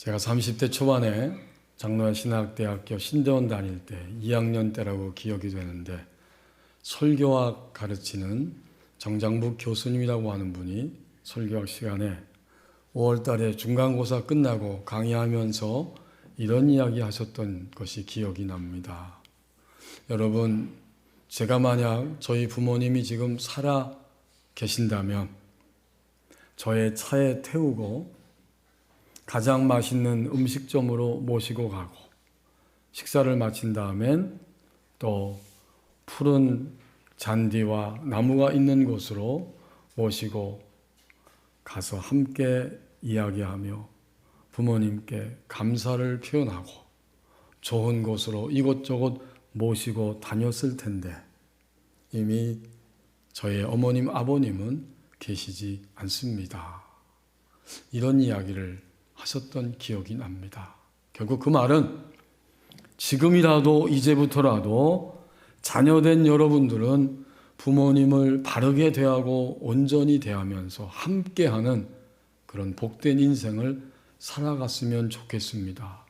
제가 30대 초반에 장로한 신학대학교 신대원 다닐 때 2학년 때라고 기억이 되는데 설교학 가르치는 정장북 교수님이라고 하는 분이 설교학 시간에 5월 달에 중간고사 끝나고 강의하면서 이런 이야기 하셨던 것이 기억이 납니다. 여러분, 제가 만약 저희 부모님이 지금 살아 계신다면 저의 차에 태우고 가장 맛있는 음식점으로 모시고 가고 식사를 마친 다음엔 또 푸른 잔디와 나무가 있는 곳으로 모시고 가서 함께 이야기하며 부모님께 감사를 표현하고 좋은 곳으로 이곳저곳 모시고 다녔을 텐데 이미 저의 어머님, 아버님은 계시지 않습니다. 이런 이야기를 하셨던 기억이 납니다. 결국 그 말은 지금이라도 이제부터라도 자녀된 여러분들은 부모님을 바르게 대하고 온전히 대하면서 함께하는 그런 복된 인생을 살아갔으면 좋겠습니다.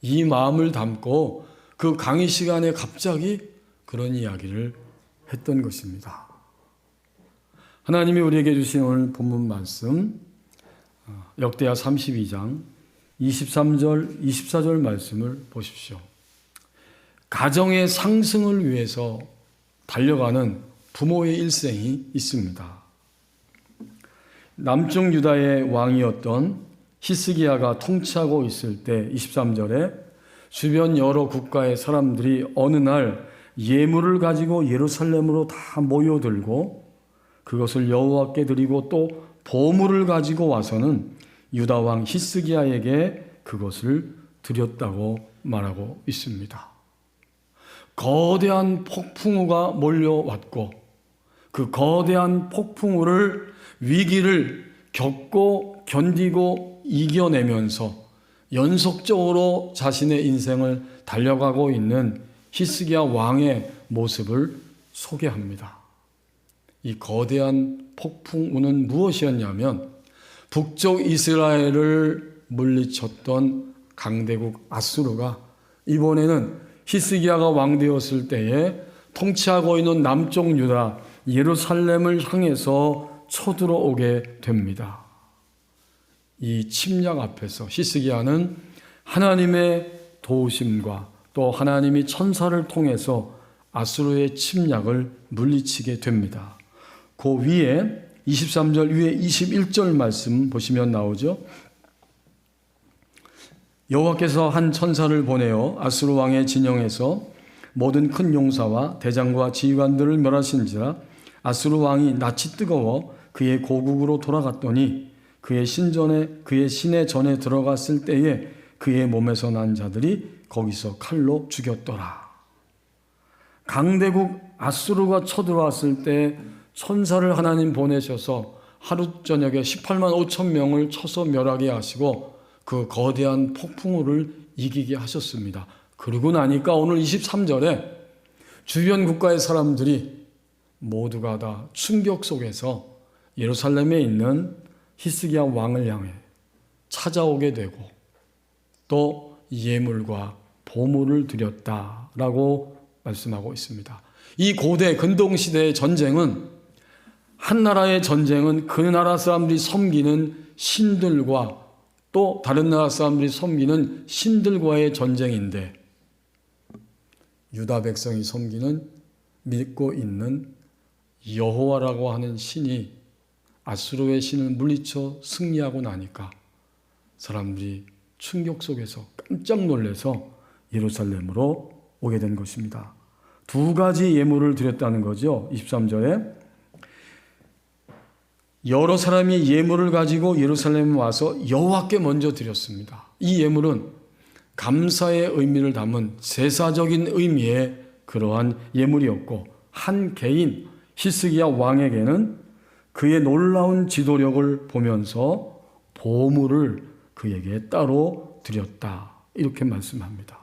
이 마음을 담고 그 강의 시간에 갑자기 그런 이야기를 했던 것입니다. 하나님이 우리에게 주신 오늘 본문 말씀 역대하 32장 23절 24절 말씀을 보십시오. 가정의 상승을 위해서 달려가는 부모의 일생이 있습니다. 남쪽 유다의 왕이었던 히스기야가 통치하고 있을 때 23절에 주변 여러 국가의 사람들이 어느 날 예물을 가지고 예루살렘으로 다 모여들고 그것을 여호와께 드리고 또 보물을 가지고 와서는 유다 왕 히스기야에게 그것을 드렸다고 말하고 있습니다. 거대한 폭풍우가 몰려왔고 그 거대한 폭풍우를 위기를 겪고 견디고 이겨내면서 연속적으로 자신의 인생을 달려가고 있는 히스기야 왕의 모습을 소개합니다. 이 거대한 폭풍우는 무엇이었냐면 북쪽 이스라엘을 물리쳤던 강대국 아수르가 이번에는 히스기야가 왕 되었을 때에 통치하고 있는 남쪽 유다 예루살렘을 향해서 쳐들어오게 됩니다. 이 침략 앞에서 히스기야는 하나님의 도우심과 또 하나님이 천사를 통해서 아수르의 침략을 물리치게 됩니다. 그 위에 23절 위에 21절 말씀 보시면 나오죠. 여호와께서 한 천사를 보내어 아수르 왕의 진영에서 모든 큰 용사와 대장과 지휘관들을 멸하신지라. 아수르 왕이 낯이 뜨거워 그의 고국으로 돌아갔더니 그의 신의 전에 들어갔을 때에 그의 몸에서 난 자들이 거기서 칼로 죽였더라. 강대국 아수르가 쳐들어왔을 때 천사를 하나님 보내셔서 하루 저녁에 18만 5천 명을 쳐서 멸하게 하시고 그 거대한 폭풍우를 이기게 하셨습니다. 그러고 나니까 오늘 23절에 주변 국가의 사람들이 모두가 다 충격 속에서 예루살렘에 있는 히스기야 왕을 향해 찾아오게 되고 또 예물과 보물을 드렸다라고 말씀하고 있습니다. 이 고대 근동시대의 전쟁은 한 나라의 전쟁은 그 나라 사람들이 섬기는 신들과 또 다른 나라 사람들이 섬기는 신들과의 전쟁인데 유다 백성이 섬기는 믿고 있는 여호와라고 하는 신이 아수르의 신을 물리쳐 승리하고 나니까 사람들이 충격 속에서 깜짝 놀라서 예루살렘으로 오게 된 것입니다. 두 가지 예물을 드렸다는 거죠. 23절에 여러 사람이 예물을 가지고 예루살렘에 와서 여호와께 먼저 드렸습니다. 이 예물은 감사의 의미를 담은 제사적인 의미의 그러한 예물이었고 한 개인 히스기야 왕에게는 그의 놀라운 지도력을 보면서 보물을 그에게 따로 드렸다. 이렇게 말씀합니다.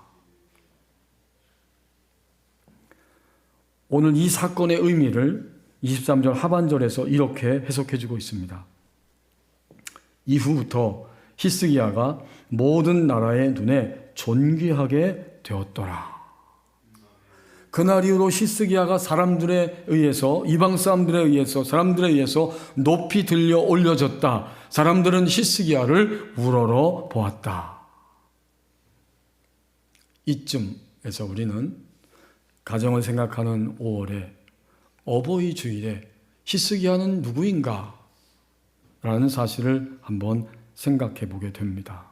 오늘 이 사건의 의미를 23절 하반절에서 이렇게 해석해 주고 있습니다. 이후부터 히스기야가 모든 나라의 눈에 존귀하게 되었더라. 그날 이후로 히스기야가 사람들에 의해서, 이방 사람들에 의해서, 사람들에 의해서 높이 들려 올려졌다. 사람들은 히스기야를 우러러 보았다. 이쯤에서 우리는 가정을 생각하는 5월에 어버이 주일에 히스기야는 누구인가? 라는 사실을 한번 생각해 보게 됩니다.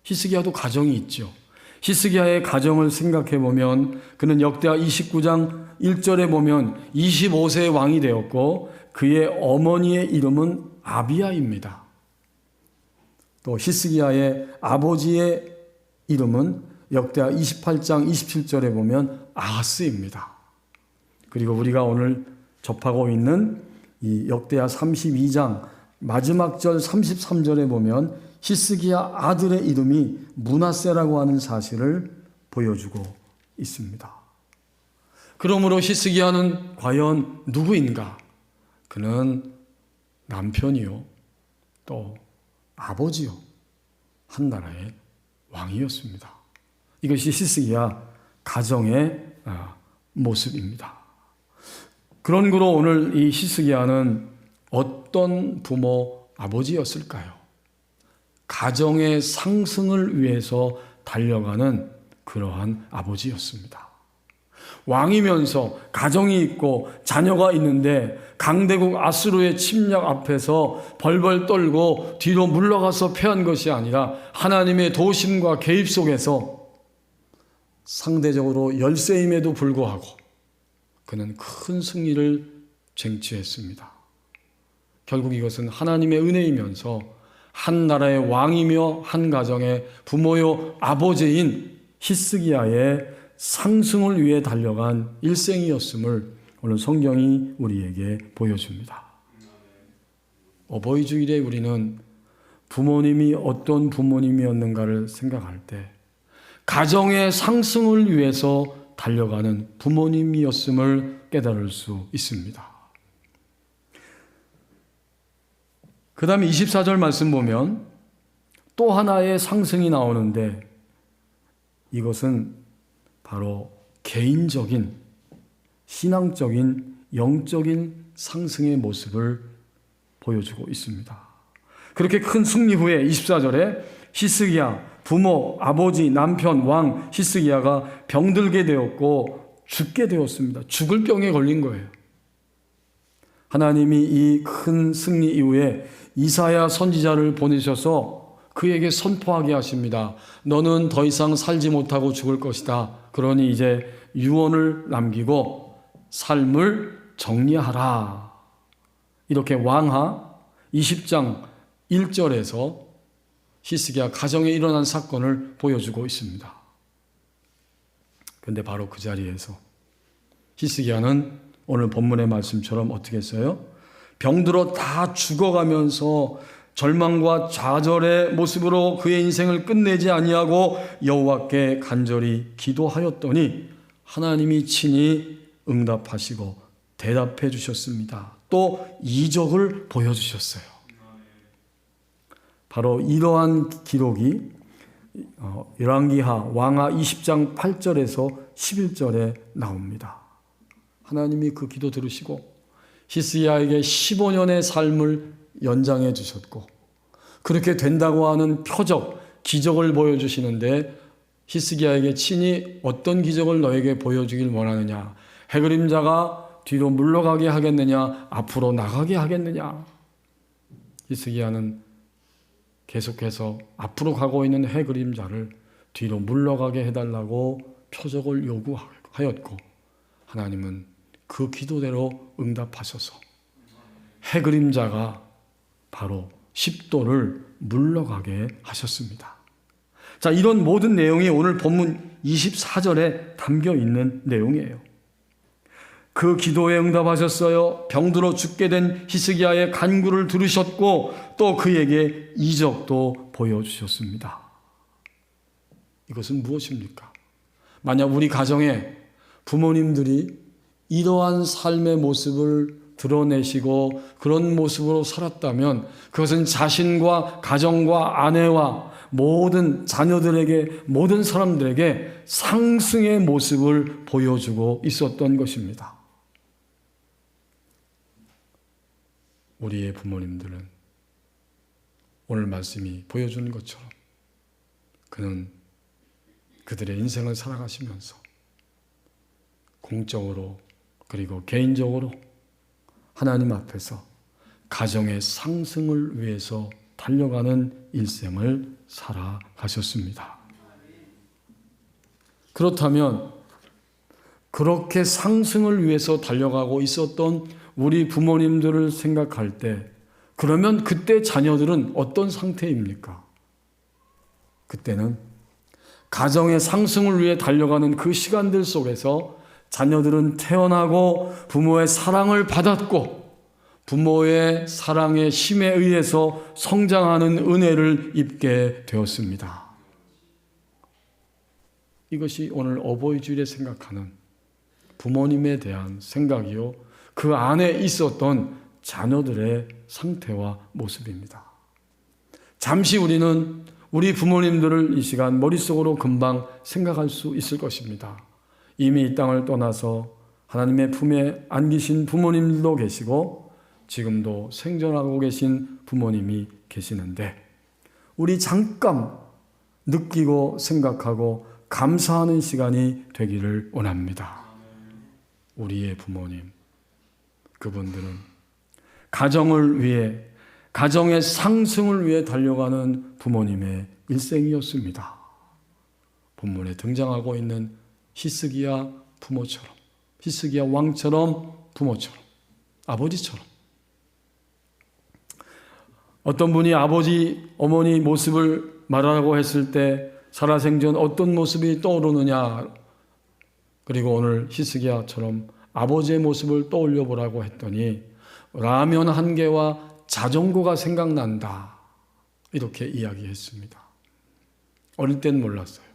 히스기야도 가정이 있죠. 히스기야의 가정을 생각해 보면 그는 역대하 29장 1절에 보면 25세의 왕이 되었고 그의 어머니의 이름은 아비야입니다. 또 히스기야의 아버지의 이름은 역대하 28장 27절에 보면 아하스입니다. 그리고 우리가 오늘 접하고 있는 이 역대하 32장 마지막 절 33절에 보면 히스기야 아들의 이름이 므낫세라고 하는 사실을 보여주고 있습니다. 그러므로 히스기야는 과연 누구인가? 그는 남편이요, 또 아버지요, 한 나라의 왕이었습니다. 이것이 히스기야 가정의 모습입니다. 그런 거로 오늘 이 히스기야는 어떤 부모 아버지였을까요? 가정의 상승을 위해서 달려가는 그러한 아버지였습니다. 왕이면서 가정이 있고 자녀가 있는데 강대국 아수르의 침략 앞에서 벌벌 떨고 뒤로 물러가서 패한 것이 아니라 하나님의 도심과 개입 속에서 상대적으로 열세임에도 불구하고 그는 큰 승리를 쟁취했습니다. 결국 이것은 하나님의 은혜이면서 한 나라의 왕이며 한 가정의 부모요 아버지인 히스기야의 상승을 위해 달려간 일생이었음을 오늘 성경이 우리에게 보여줍니다. 어버이 주일에 우리는 부모님이 어떤 부모님이었는가를 생각할 때 가정의 상승을 위해서 달려가는 부모님이었음을 깨달을 수 있습니다. 그 다음에 24절 말씀 보면 또 하나의 상승이 나오는데 이것은 바로 개인적인, 신앙적인, 영적인 상승의 모습을 보여주고 있습니다. 그렇게 큰 승리 후에 24절에 히스기야, 부모, 아버지, 남편, 왕 히스기야가 병들게 되었고 죽게 되었습니다. 죽을 병에 걸린 거예요. 하나님이 이 큰 승리 이후에 이사야 선지자를 보내셔서 그에게 선포하게 하십니다. 너는 더 이상 살지 못하고 죽을 것이다. 그러니 이제 유언을 남기고 삶을 정리하라. 이렇게 왕하 20장 1절에서 히스기야 가정에 일어난 사건을 보여주고 있습니다. 그런데 바로 그 자리에서 히스기야는 오늘 본문의 말씀처럼 어떻게 했어요? 병들어 다 죽어가면서 절망과 좌절의 모습으로 그의 인생을 끝내지 아니하고 여호와께 간절히 기도하였더니 하나님이 친히 응답하시고 대답해 주셨습니다. 또 이적을 보여주셨어요. 바로 이러한 기록이 열왕기하 왕하 20장 8절에서 11절에 나옵니다. 하나님이 그 기도 들으시고 히스기야에게 15년의 삶을 연장해 주셨고 그렇게 된다고 하는 표적, 기적을 보여주시는데 히스기야에게 친히 어떤 기적을 너에게 보여주길 원하느냐? 해그림자가 뒤로 물러가게 하겠느냐? 앞으로 나가게 하겠느냐? 히스기야는 계속해서 앞으로 가고 있는 해그림자를 뒤로 물러가게 해달라고 표적을 요구하였고 하나님은 그 기도대로 응답하셔서 해그림자가 바로 10도를 물러가게 하셨습니다. 자, 이런 모든 내용이 오늘 본문 24절에 담겨 있는 내용이에요. 그 기도에 응답하셨어요. 병들어 죽게 된 히스기야의 간구를 들으셨고 또 그에게 이적도 보여주셨습니다. 이것은 무엇입니까? 만약 우리 가정에 부모님들이 이러한 삶의 모습을 드러내시고 그런 모습으로 살았다면 그것은 자신과 가정과 아내와 모든 자녀들에게, 모든 사람들에게 상승의 모습을 보여주고 있었던 것입니다. 우리의 부모님들은 오늘 말씀이 보여주는 것처럼 그들의 인생을 살아가시면서 공적으로 그리고 개인적으로 하나님 앞에서 가정의 상승을 위해서 달려가는 일생을 살아가셨습니다. 그렇다면 그렇게 상승을 위해서 달려가고 있었던 우리 부모님들을 생각할 때 그러면 그때 자녀들은 어떤 상태입니까? 그때는 가정의 상승을 위해 달려가는 그 시간들 속에서 자녀들은 태어나고 부모의 사랑을 받았고 부모의 사랑의 힘에 의해서 성장하는 은혜를 입게 되었습니다. 이것이 오늘 어버이 주일에 생각하는 부모님에 대한 생각이요, 그 안에 있었던 자녀들의 상태와 모습입니다. 잠시 우리는 우리 부모님들을 이 시간 머릿속으로 금방 생각할 수 있을 것입니다. 이미 이 땅을 떠나서 하나님의 품에 안기신 부모님들도 계시고 지금도 생존하고 계신 부모님이 계시는데 우리 잠깐 느끼고 생각하고 감사하는 시간이 되기를 원합니다. 우리의 부모님, 그분들은 가정을 위해, 가정의 상승을 위해 달려가는 부모님의 일생이었습니다. 본문에 등장하고 있는 히스기야 부모처럼, 히스기야 왕처럼 부모처럼, 아버지처럼. 어떤 분이 아버지, 어머니 모습을 말하라고 했을 때 살아생전 어떤 모습이 떠오르느냐, 그리고 오늘 히스기야처럼 아버지의 모습을 떠올려 보라고 했더니 라면 한 개와 자전거가 생각난다, 이렇게 이야기했습니다. 어릴 땐 몰랐어요.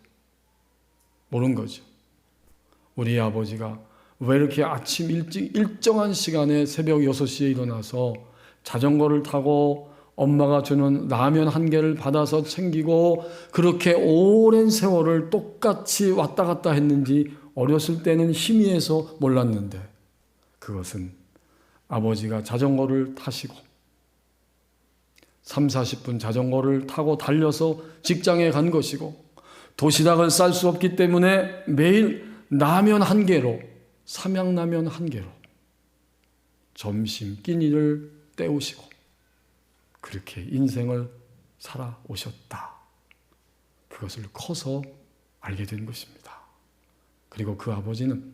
모른 거죠. 우리 아버지가 왜 이렇게 아침 일찍 일정한 시간에 새벽 6시에 일어나서 자전거를 타고 엄마가 주는 라면 한 개를 받아서 챙기고 그렇게 오랜 세월을 똑같이 왔다 갔다 했는지 어렸을 때는 희미해서 몰랐는데, 그것은 아버지가 자전거를 타시고 3, 40분 자전거를 타고 달려서 직장에 간 것이고 도시락을 쌀 수 없기 때문에 매일 라면 한 개로, 삼양라면 한 개로 점심 끼니를 때우시고 그렇게 인생을 살아오셨다. 그것을 커서 알게 된 것입니다. 그리고 그 아버지는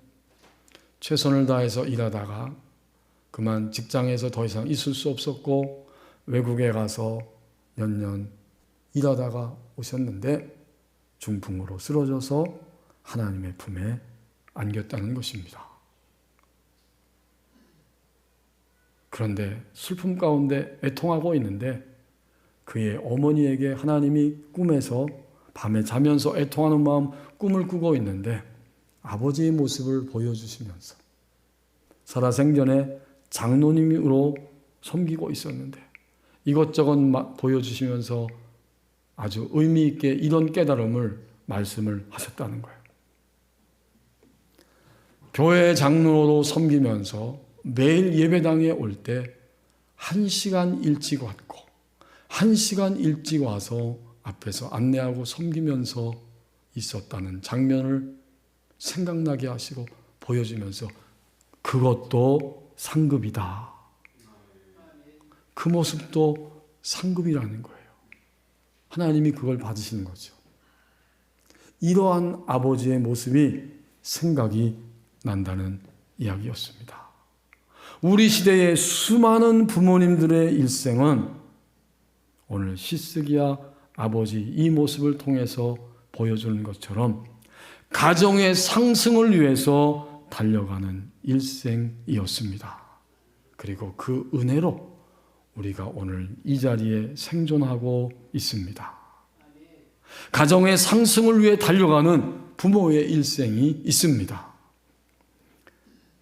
최선을 다해서 일하다가 그만 직장에서 더 이상 있을 수 없었고 외국에 가서 몇 년 일하다가 오셨는데 중풍으로 쓰러져서 하나님의 품에 안겼다는 것입니다. 그런데 슬픔 가운데 애통하고 있는데 그의 어머니에게 하나님이 꿈에서 밤에 자면서 애통하는 마음 꿈을 꾸고 있는데 아버지의 모습을 보여주시면서 살아생전에 장로님으로 섬기고 있었는데 이것저것 보여주시면서 아주 의미 있게 이런 깨달음을 말씀을 하셨다는 거예요. 교회 장로로 섬기면서 매일 예배당에 올 때 1시간 일찍 왔고 1시간 일찍 와서 앞에서 안내하고 섬기면서 있었다는 장면을 생각나게 하시고 보여주면서 그것도 상급이다. 그 모습도 상급이라는 거예요. 하나님이 그걸 받으시는 거죠. 이러한 아버지의 모습이 생각이 난다는 이야기였습니다. 우리 시대의 수많은 부모님들의 일생은 오늘 히스기야 아버지 이 모습을 통해서 보여주는 것처럼 가정의 상승을 위해서 달려가는 일생이었습니다. 그리고 그 은혜로 우리가 오늘 이 자리에 생존하고 있습니다. 가정의 상승을 위해 달려가는 부모의 일생이 있습니다.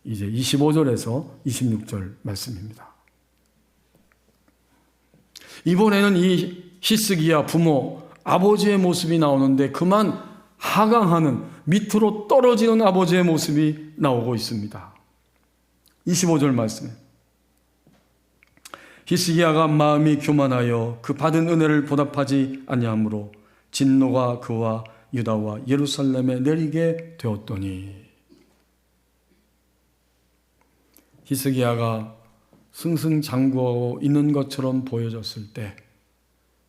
이제 25절에서 26절 말씀입니다. 이번에는 이 히스기야 부모 아버지의 모습이 나오는데 그만 하강하는 밑으로 떨어지는 아버지의 모습이 나오고 있습니다. 25절 말씀에 히스기야가 마음이 교만하여 그 받은 은혜를 보답하지 아니하므로 진노가 그와 유다와 예루살렘에 내리게 되었더니, 히스기야가 승승장구하고 있는 것처럼 보여졌을 때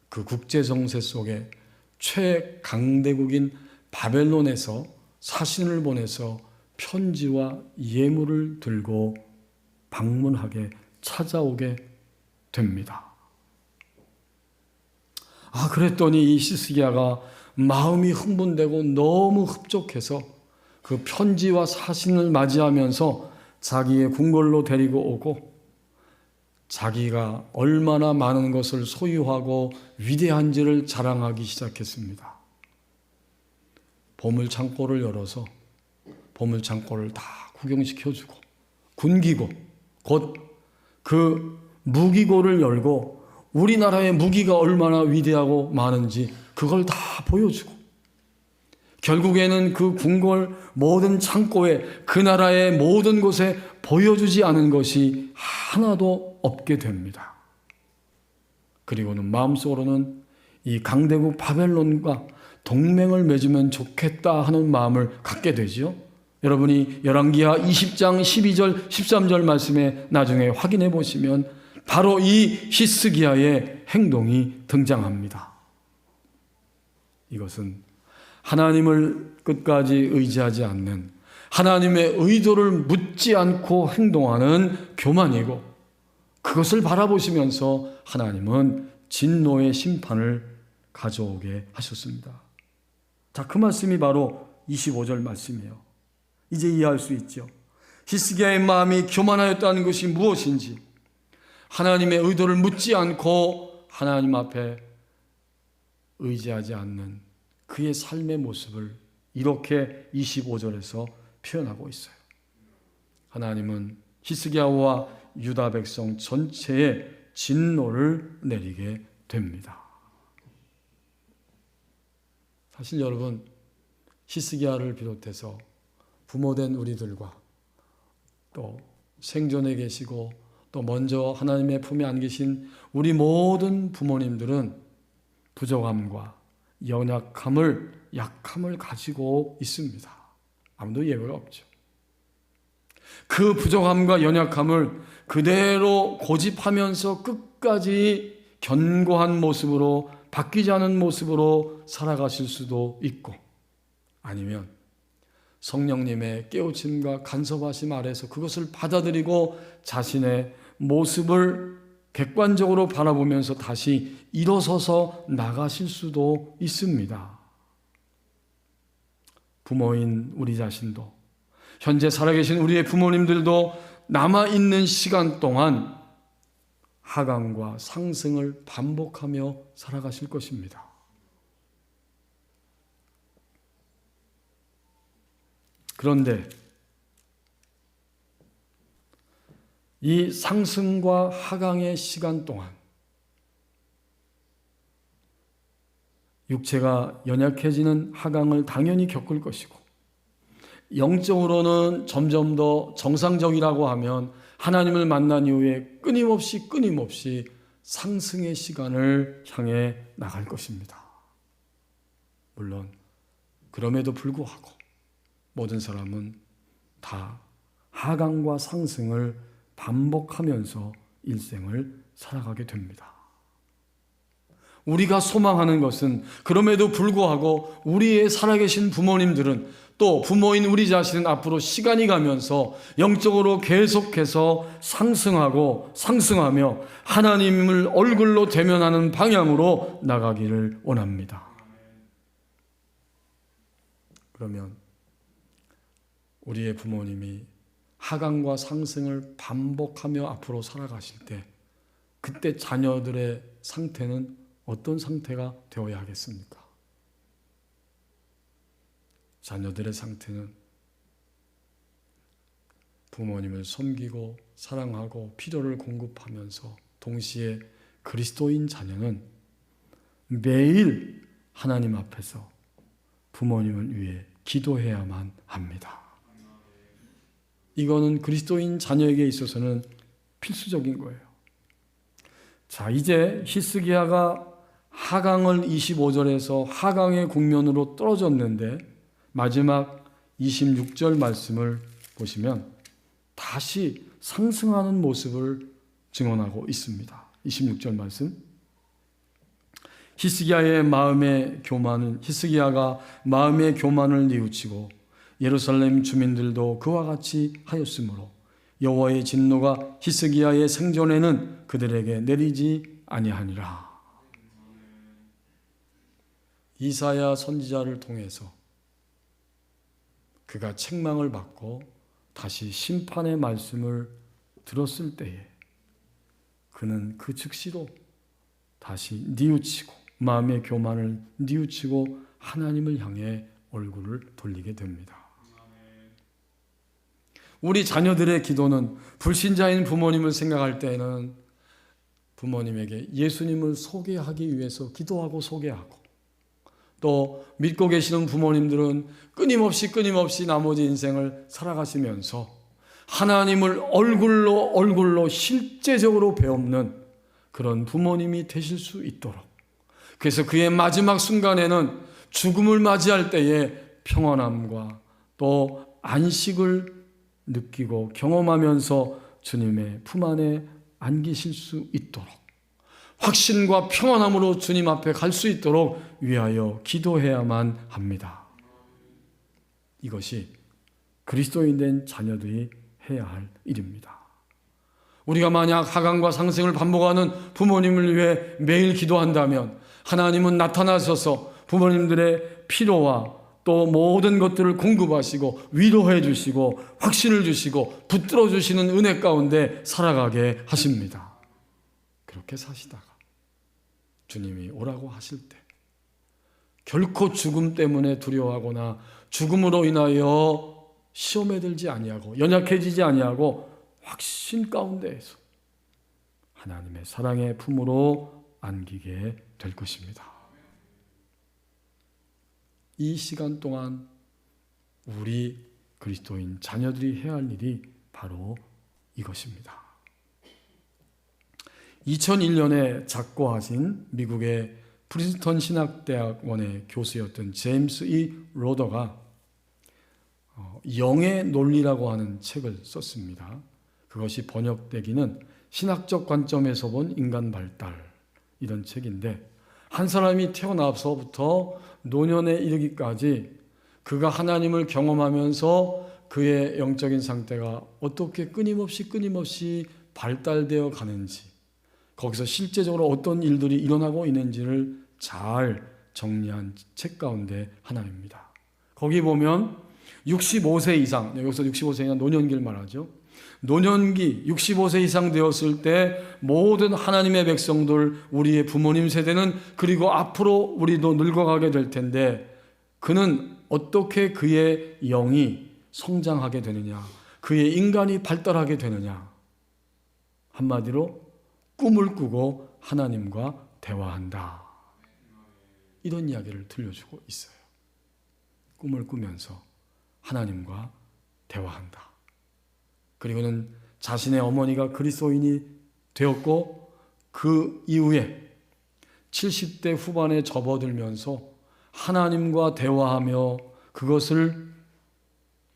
그 국제 정세 속에 최강대국인 바벨론에서 사신을 보내서 편지와 예물을 들고 방문하게 찾아오게 됩니다. 그랬더니 이 히스기야가 마음이 흥분되고 너무 흡족해서 그 편지와 사신을 맞이하면서 자기의 궁궐로 데리고 오고 자기가 얼마나 많은 것을 소유하고 위대한지를 자랑하기 시작했습니다. 보물창고를 열어서 보물창고를 다 구경시켜주고, 군기고 곧 그 무기고를 열고 우리나라의 무기가 얼마나 위대하고 많은지 그걸 다 보여주고, 결국에는 그 궁궐 모든 창고에 그 나라의 모든 곳에 보여주지 않은 것이 하나도 없게 됩니다. 그리고는 마음속으로는 이 강대국 바벨론과 동맹을 맺으면 좋겠다 하는 마음을 갖게 되지요. 여러분이 열왕기하 20장 12절 13절 말씀에 나중에 확인해 보시면 바로 이 히스기야의 행동이 등장합니다. 이것은 하나님을 끝까지 의지하지 않는, 하나님의 의도를 묻지 않고 행동하는 교만이고, 그것을 바라보시면서 하나님은 진노의 심판을 가져오게 하셨습니다. 자, 그 말씀이 바로 25절 말씀이에요. 이제 이해할 수 있죠. 히스기야의 마음이 교만하였다는 것이 무엇인지, 하나님의 의도를 묻지 않고 하나님 앞에 의지하지 않는 그의 삶의 모습을 이렇게 25절에서 표현하고 있어요. 하나님은 히스기야와 유다 백성 전체에 진노를 내리게 됩니다. 사실 여러분, 히스기야를 비롯해서 부모된 우리들과 또 생존에 계시고 또 먼저 하나님의 품에 안 계신 우리 모든 부모님들은 부족함과 연약함을, 약함을 가지고 있습니다. 아무도 예외가 없죠. 그 부족함과 연약함을 그대로 고집하면서 끝까지 견고한 모습으로, 바뀌지 않은 모습으로 살아가실 수도 있고, 아니면 성령님의 깨우침과 간섭하심 아래서 그것을 받아들이고 자신의 모습을 객관적으로 바라보면서 다시 일어서서 나가실 수도 있습니다. 부모인 우리 자신도, 현재 살아계신 우리의 부모님들도 남아있는 시간 동안 하강과 상승을 반복하며 살아가실 것입니다. 그런데 이 상승과 하강의 시간 동안 육체가 연약해지는 하강을 당연히 겪을 것이고, 영적으로는 점점 더 정상적이라고 하면 하나님을 만난 이후에 끊임없이 상승의 시간을 향해 나갈 것입니다. 물론 그럼에도 불구하고 모든 사람은 다 하강과 상승을 반복하면서 일생을 살아가게 됩니다. 우리가 소망하는 것은, 그럼에도 불구하고 우리의 살아계신 부모님들은, 또 부모인 우리 자신은 앞으로 시간이 가면서 영적으로 계속해서 상승하고 상승하며 하나님을 얼굴로 대면하는 방향으로 나가기를 원합니다. 그러면 우리의 부모님이 하강과 상승을 반복하며 앞으로 살아가실 때, 그때 자녀들의 상태는 어떤 상태가 되어야 하겠습니까? 자녀들의 상태는 부모님을 섬기고 사랑하고 필요를 공급하면서 동시에 그리스도인 자녀는 매일 하나님 앞에서 부모님을 위해 기도해야만 합니다. 이거는 그리스도인 자녀에게 있어서는 필수적인 거예요. 자, 이제 히스기야가 하강을 25절에서 하강의 국면으로 떨어졌는데 마지막 26절 말씀을 보시면 다시 상승하는 모습을 증언하고 있습니다. 26절 말씀. 히스기야가 마음의 교만을 뉘우치고 예루살렘 주민들도 그와 같이 하였으므로 여호와의 진노가 히스기야의 생전에는 그들에게 내리지 아니하니라. 이사야 선지자를 통해서 그가 책망을 받고 다시 심판의 말씀을 들었을 때에 그는 그 즉시로 다시 뉘우치고 마음의 교만을 뉘우치고 하나님을 향해 얼굴을 돌리게 됩니다. 우리 자녀들의 기도는 불신자인 부모님을 생각할 때는 부모님에게 예수님을 소개하기 위해서 기도하고 소개하고, 또 믿고 계시는 부모님들은 끊임없이 나머지 인생을 살아가시면서 하나님을 얼굴로 실제적으로 배우는 그런 부모님이 되실 수 있도록, 그래서 그의 마지막 순간에는 죽음을 맞이할 때에 평안함과 또 안식을 느끼고 경험하면서 주님의 품 안에 안기실 수 있도록, 확신과 평안함으로 주님 앞에 갈 수 있도록 위하여 기도해야만 합니다. 이것이 그리스도인 된 자녀들이 해야 할 일입니다. 우리가 만약 하강과 상승을 반복하는 부모님을 위해 매일 기도한다면 하나님은 나타나셔서 부모님들의 필요와 또 모든 것들을 공급하시고 위로해 주시고 확신을 주시고 붙들어 주시는 은혜 가운데 살아가게 하십니다. 그렇게 사시다가 주님이 오라고 하실 때 결코 죽음 때문에 두려워하거나 죽음으로 인하여 시험에 들지 아니하고 연약해지지 아니하고 확신 가운데에서 하나님의 사랑의 품으로 안기게 될 것입니다. 이 시간 동안 우리 그리스도인 자녀들이 해야 할 일이 바로 이것입니다. 2001년에 작고하신 미국의 프린스턴 신학대학원의 교수였던 제임스 E. 로더가 영의 논리라고 하는 책을 썼습니다. 그것이 번역되기는 신학적 관점에서 본 인간 발달, 이런 책인데, 한 사람이 태어나서부터 노년에 이르기까지 그가 하나님을 경험하면서 그의 영적인 상태가 어떻게 끊임없이 발달되어 가는지, 거기서 실제적으로 어떤 일들이 일어나고 있는지를 잘 정리한 책 가운데 하나입니다. 거기 보면 65세 이상, 여기서 65세가 노년기를 말하죠. 노년기 65세 이상 되었을 때 모든 하나님의 백성들, 우리의 부모님 세대는, 그리고 앞으로 우리도 늙어가게 될 텐데 그는 어떻게 그의 영이 성장하게 되느냐, 그의 인간이 발달하게 되느냐. 한마디로 꿈을 꾸고 하나님과 대화한다, 이런 이야기를 들려주고 있어요. 꿈을 꾸면서 하나님과 대화한다. 그리고는 자신의 어머니가 그리스도인이 되었고 그 이후에 70대 후반에 접어들면서 하나님과 대화하며 그것을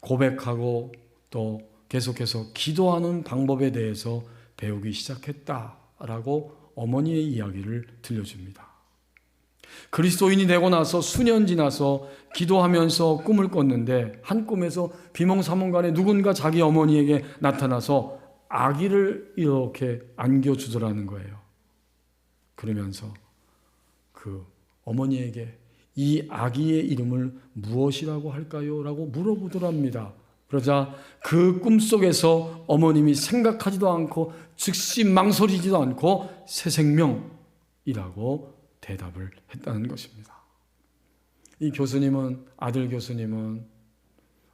고백하고 또 계속해서 기도하는 방법에 대해서 배우기 시작했다라고 어머니의 이야기를 들려줍니다. 그리스도인이 되고 나서 수년 지나서 기도하면서 꿈을 꿨는데 한 꿈에서 비몽사몽간에 누군가 자기 어머니에게 나타나서 아기를 이렇게 안겨주더라는 거예요. 그러면서 그 어머니에게 이 아기의 이름을 무엇이라고 할까요? 라고 물어보더랍니다. 그러자 그 꿈속에서 어머님이 생각하지도 않고 즉시 망설이지도 않고 새 생명이라고 대답을 했다는 것입니다. 이 교수님은, 아들 교수님은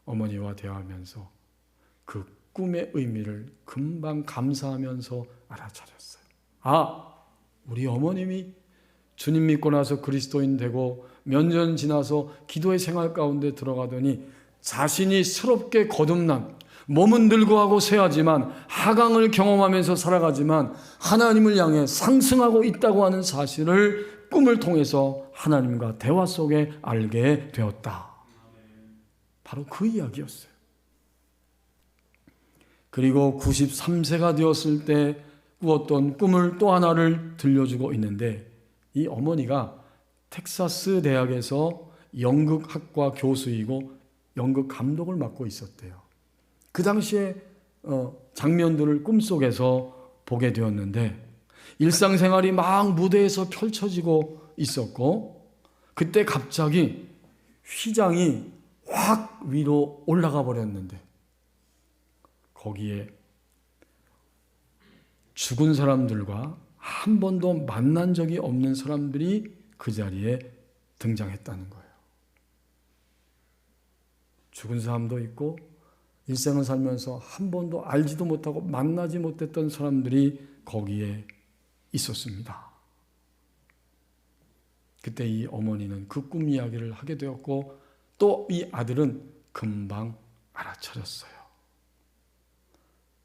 어머니와 대화하면서 그 꿈의 의미를 금방 감사하면서 알아차렸어요. 우리 어머님이 주님 믿고 나서 그리스도인 되고 몇 년 지나서 기도의 생활 가운데 들어가더니 자신이 새롭게 거듭난, 몸은 늙어가고 쇠하지만 하강을 경험하면서 살아가지만 하나님을 향해 상승하고 있다고 하는 사실을 꿈을 통해서 하나님과 대화 속에 알게 되었다. 바로 그 이야기였어요. 그리고 93세가 되었을 때 꾸었던 꿈을 또 하나를 들려주고 있는데, 이 어머니가 텍사스 대학에서 연극학과 교수이고 연극 감독을 맡고 있었대요. 그 당시에 장면들을 꿈속에서 보게 되었는데 일상생활이 막 무대에서 펼쳐지고 있었고, 그때 갑자기 휘장이 확 위로 올라가 버렸는데 거기에 죽은 사람들과 한 번도 만난 적이 없는 사람들이 그 자리에 등장했다는 거예요. 죽은 사람도 있고 일생을 살면서 한 번도 알지도 못하고 만나지 못했던 사람들이 거기에 있었습니다. 그때 이 어머니는 그 꿈 이야기를 하게 되었고 또 이 아들은 금방 알아차렸어요.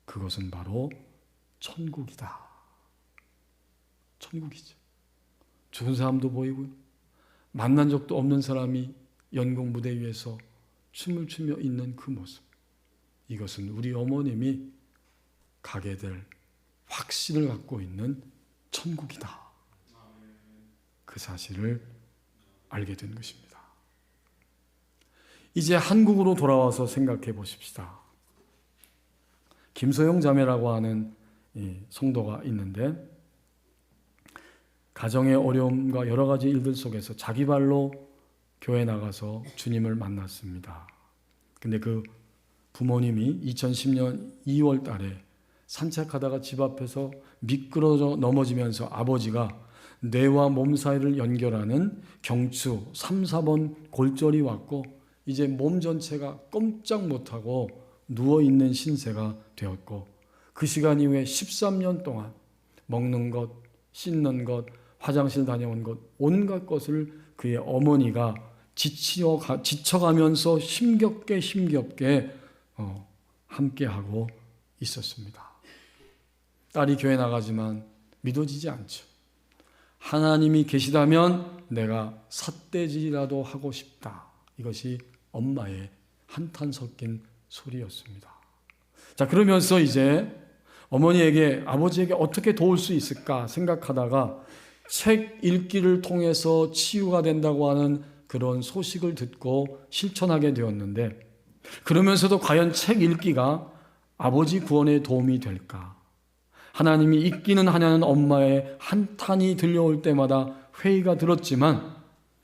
그것은 바로 천국이다. 천국이죠. 죽은 사람도 보이고 만난 적도 없는 사람이 연극 무대 위에서 춤을 추며 있는 그 모습. 이것은 우리 어머님이 가게 될 확신을 갖고 있는 천국이다. 그 사실을 알게 된 것입니다. 이제 한국으로 돌아와서 생각해 보십시다. 김소영 자매라고 하는 성도가 있는데 가정의 어려움과 여러 가지 일들 속에서 자기 발로 교회 나가서 주님을 만났습니다. 근데 그 부모님이 2010년 2월 달에 산책하다가 집 앞에서 미끄러져 넘어지면서 아버지가 뇌와 몸 사이를 연결하는 경추 3, 4번 골절이 왔고 이제 몸 전체가 꼼짝 못하고 누워있는 신세가 되었고, 그 시간 이후에 13년 동안 먹는 것, 씻는 것, 화장실 다녀온 것, 온갖 것을 그의 어머니가 지쳐가면서 힘겹게 함께하고 있었습니다. 딸이 교회 나가지만 믿어지지 않죠. 하나님이 계시다면 내가 삿대질이라도 하고 싶다. 이것이 엄마의 한탄 섞인 소리였습니다. 자, 그러면서 이제 어머니에게, 아버지에게 어떻게 도울 수 있을까 생각하다가 책 읽기를 통해서 치유가 된다고 하는 그런 소식을 듣고 실천하게 되었는데, 그러면서도 과연 책 읽기가 아버지 구원에 도움이 될까? 하나님이 있기는 하냐는 엄마의 한탄이 들려올 때마다 회의가 들었지만,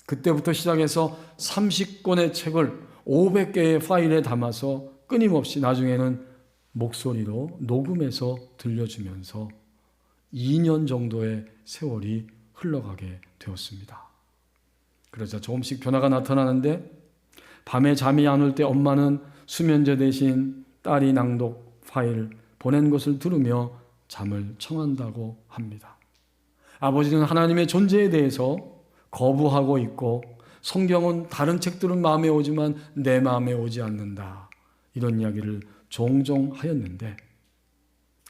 그때부터 시작해서 30권의 책을 500개의 파일에 담아서 끊임없이 나중에는 목소리로 녹음해서 들려주면서 2년 정도의 세월이 흘러가게 되었습니다. 그러자 조금씩 변화가 나타나는데, 밤에 잠이 안 올 때 엄마는 수면제 대신 딸이 낭독 파일 보낸 것을 들으며 잠을 청한다고 합니다. 아버지는 하나님의 존재에 대해서 거부하고 있고, 성경은 다른 책들은 마음에 오지만 내 마음에 오지 않는다, 이런 이야기를 종종 하였는데,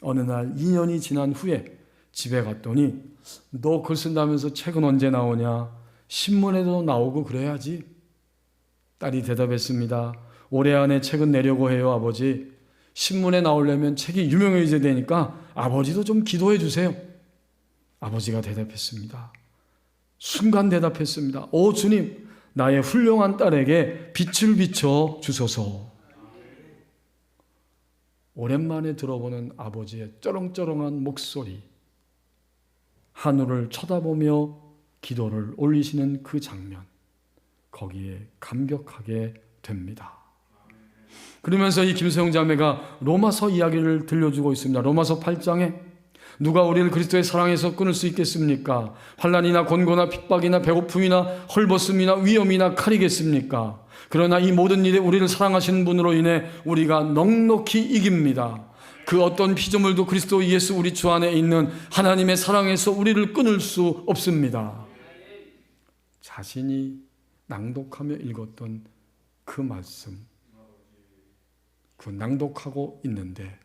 어느 날 2년이 지난 후에 집에 갔더니 너 글 쓴다면서 책은 언제 나오냐? 신문에도 나오고 그래야지. 딸이 대답했습니다. 올해 안에 책은 내려고 해요, 아버지. 신문에 나오려면 책이 유명해져야 되니까 아버지도 좀 기도해 주세요. 아버지가 대답했습니다. 순간 대답했습니다. 오 주님, 나의 훌륭한 딸에게 빛을 비춰 주소서. 오랜만에 들어보는 아버지의 쩌렁쩌렁한 목소리, 하늘을 쳐다보며 기도를 올리시는 그 장면, 거기에 감격하게 됩니다. 그러면서 이 김소영 자매가 로마서 이야기를 들려주고 있습니다. 로마서 8장에 누가 우리를 그리스도의 사랑에서 끊을 수 있겠습니까? 환난이나 곤고나 핍박이나 배고픔이나 헐벗음이나 위험이나 칼이겠습니까? 그러나 이 모든 일에 우리를 사랑하시는 분으로 인해 우리가 넉넉히 이깁니다. 그 어떤 피조물도 그리스도 예수 우리 주 안에 있는 하나님의 사랑에서 우리를 끊을 수 없습니다. 자신이 낭독하며 읽었던 그 말씀, 그 낭독하고 있는데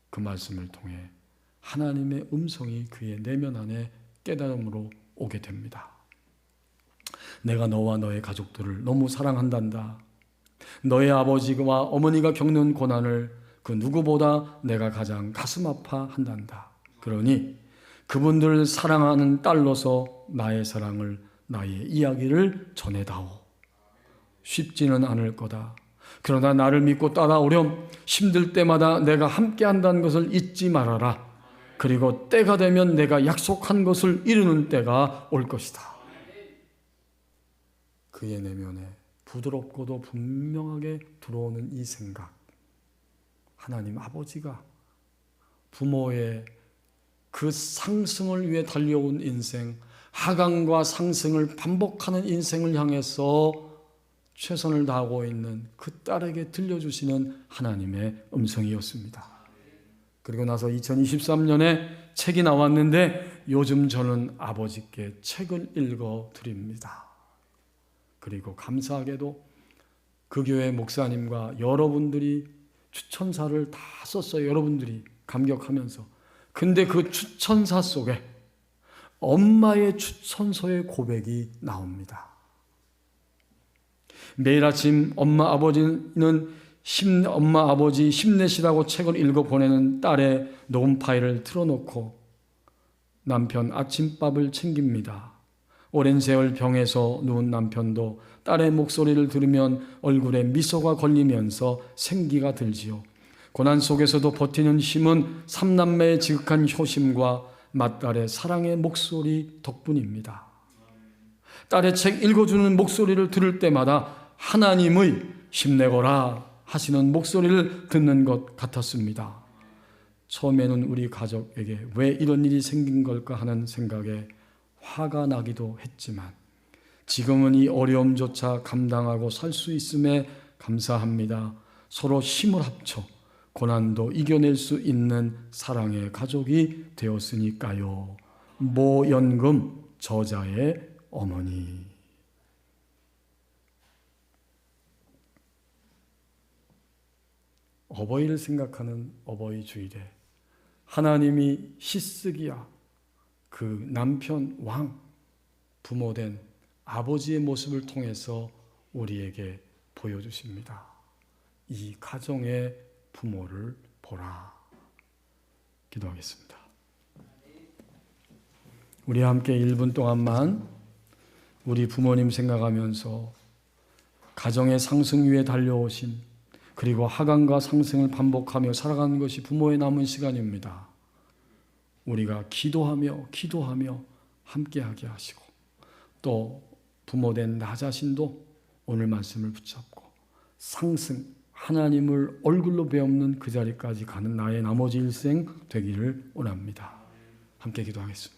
그 말씀을 통해 하나님의 음성이 그의 내면 안에 깨달음으로 오게 됩니다. 내가 너와 너의 가족들을 너무 사랑한단다. 너의 아버지와 어머니가 겪는 고난을 그 누구보다 내가 가장 가슴 아파한단다. 그러니 그분들을 사랑하는 딸로서 나의 사랑을, 나의 이야기를 전해다오. 쉽지는 않을 거다. 그러나 나를 믿고 따라오렴. 힘들 때마다 내가 함께 한다는 것을 잊지 말아라. 그리고 때가 되면 내가 약속한 것을 이루는 때가 올 것이다. 그의 내면에 부드럽고도 분명하게 들어오는 이 생각, 하나님 아버지가 부모의 그 상승을 위해 달려온 인생, 하강과 상승을 반복하는 인생을 향해서 최선을 다하고 있는 그 딸에게 들려주시는 하나님의 음성이었습니다. 그리고 나서 2023년에 책이 나왔는데 요즘 저는 아버지께 책을 읽어 드립니다. 그리고 감사하게도 그 교회 목사님과 여러분들이 추천사를 다 썼어요. 여러분들이 감격하면서. 근데 그 추천사 속에 엄마의 추천서의 고백이 나옵니다. 매일 아침 엄마 아버지 힘내시라고 책을 읽어 보내는 딸의 녹음 파일을 틀어놓고 남편 아침밥을 챙깁니다. 오랜 세월 병에서 누운 남편도 딸의 목소리를 들으면 얼굴에 미소가 걸리면서 생기가 들지요. 고난 속에서도 버티는 힘은 삼남매의 지극한 효심과 맏딸의 사랑의 목소리 덕분입니다. 딸의 책 읽어주는 목소리를 들을 때마다 하나님의 힘내거라 하시는 목소리를 듣는 것 같았습니다. 처음에는 우리 가족에게 왜 이런 일이 생긴 걸까 하는 생각에 화가 나기도 했지만 지금은 이 어려움조차 감당하고 살 수 있음에 감사합니다. 서로 힘을 합쳐 고난도 이겨낼 수 있는 사랑의 가족이 되었으니까요. 모연금 저자의 어머니. 어버이를 생각하는 어버이 주일에 하나님이 시쓰기야 그 남편 왕 부모된 아버지의 모습을 통해서 우리에게 보여주십니다. 이 가정의 부모를 보라. 기도하겠습니다. 우리 함께 1분 동안만 우리 부모님 생각하면서 가정의 상승 위에 달려오신 그리고 하강과 상승을 반복하며 살아가는 것이 부모의 남은 시간입니다. 우리가 기도하며 함께하게 하시고 또 부모된 나 자신도 오늘 말씀을 붙잡고 상승, 하나님을 얼굴로 배우는 그 자리까지 가는 나의 나머지 일생 되기를 원합니다. 함께 기도하겠습니다.